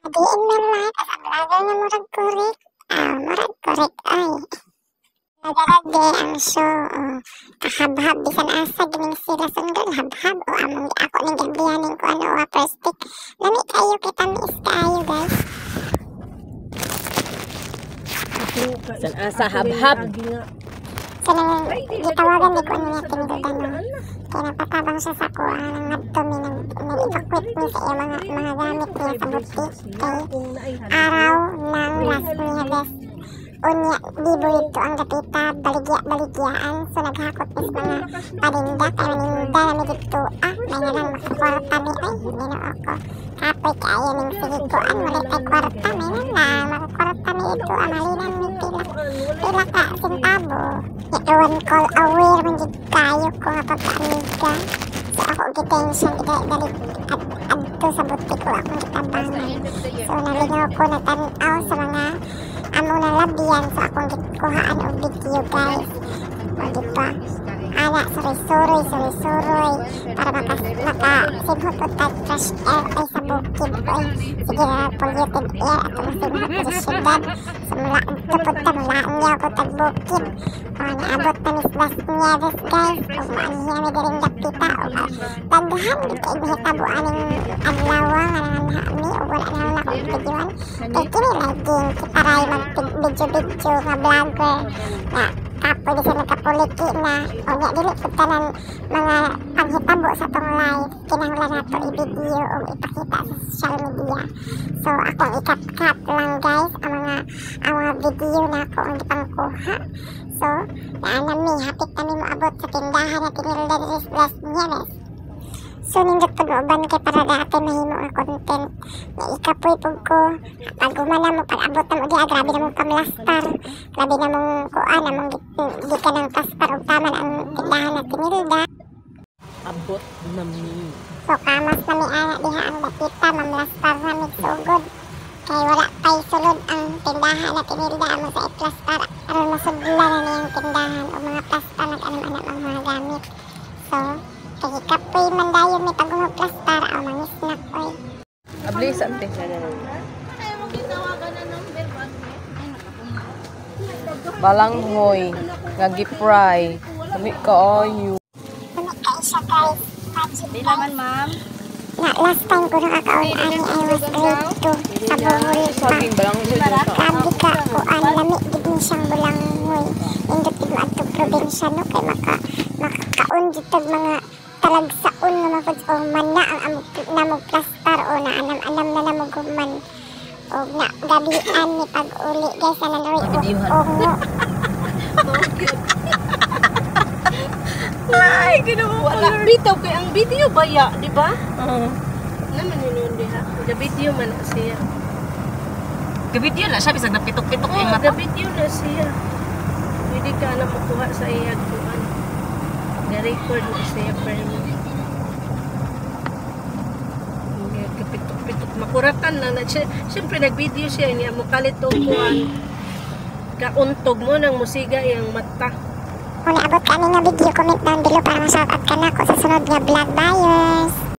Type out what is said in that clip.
Diin man lahat as ang vlogger nga murag korek. Murag korek ay. Nagaragde ang show. Kahabhab bisan asa gining sila sundol habhab o among ako ning gabiyanin ko ano wa plastic. Lami kayo kita miis kayo guys. Bisan asa habhab. Silang gitawagan ni ko ano niya tinuludan no. Kaya napatabang siya sa kuha ng ngadto mi nag-evacuate mi sa iya mga gamit niya sa butik kay araw ng last niya bes. Unya di burito ang dapita baligyaan so naghakot is mga paninda kaya maninda na may dito may nalang makakwarta mi ay hindi na ako kapoy kaya ning sige ko wala tay kwarta may nalang makakwarta mi ito malinan mi pila ka sintabo iwan call aware man gid kayo ko nga pagkaaniga so ako gitension dali adto sa butik ko akong gitabangan so nalingaw ko natanaw sa mga amo na labian sa akong gikuhaan og video guys o diba ana suroy para makasimhot o tag fresh air ay sa bukid ko ay sige na polluted air at masimhot ko sa syudad sa mula tupod ta mulaan niya ko tag bukid naabot na mis Las Nieves guys o maanhiya may diring dapita o taghan di kayo mahitabuan ng adlawa nga nanganhami o wala na lang akong videoan kay kini laging kitaray mag-video nga vlogger nga kapoy di siya nagkapuliki na o nga dili ko tanan mga paghitabo sa tong live kinahanglan nato i-video o ipakita sa social media so akong ikat-cut lang guys ang mga video na ako ang ipangkuha so naanami hapit kami moabot sa tindahan na tinilda sa Las Nieves so nindot po nooban kay para dati mahimo nga content nga ikapoy po ko pag umana mo pag abot na mo diya grabe na mong kamlastar grabe na mong kuan na mong di ka ng kaspar o taman ang tindahan na tinilda Abot na mi. so kamas na may anak diha ang dapita mamlastar na migsugod kay wala pa'y sulod ang tindahan na tinilda mo sa iplastar aron masudla na niyang tindahan o mga plastar nag-anam-anam ang mga gamit so kaya kapoy man dayon may pag plastar o mangisnak oy Abli sa ante. Balanghoy nga gi-fry. Kami kaayo. kami kayo siya guys Di naman, ma'am. na last time ko nakakaon ani I was grade 2 sa Bohol pa Saging balanghoy sa. grabe ka kuan lami gid ni siyang bulanghoy indot gid mo adtong probinsya no kay makakaon gid mga talagsaon nga mapud o mana ang namog plastar o naanam-anam na namog man o na gabian ni pag-uli guys na nanoy ongo Ay, ginawa wala. Bitaw kay ang video baya, di ba? Naman yun diha. The video man na siya. Gabidyo na siya bisag napitok-pitok Oh, yung the mata. video na siya. Pwede ka na makuha sa iyag kuan. Na-record na siya pero kapitok-pitok makuratan lang na siya. Siyempre nag-video siya niya mo kalito kuan. Kauntog mo nang musiga iyang mata. kung naabot kami nga video comment down below para ma-shoutout ka na ko sa sunod nga vlog buyers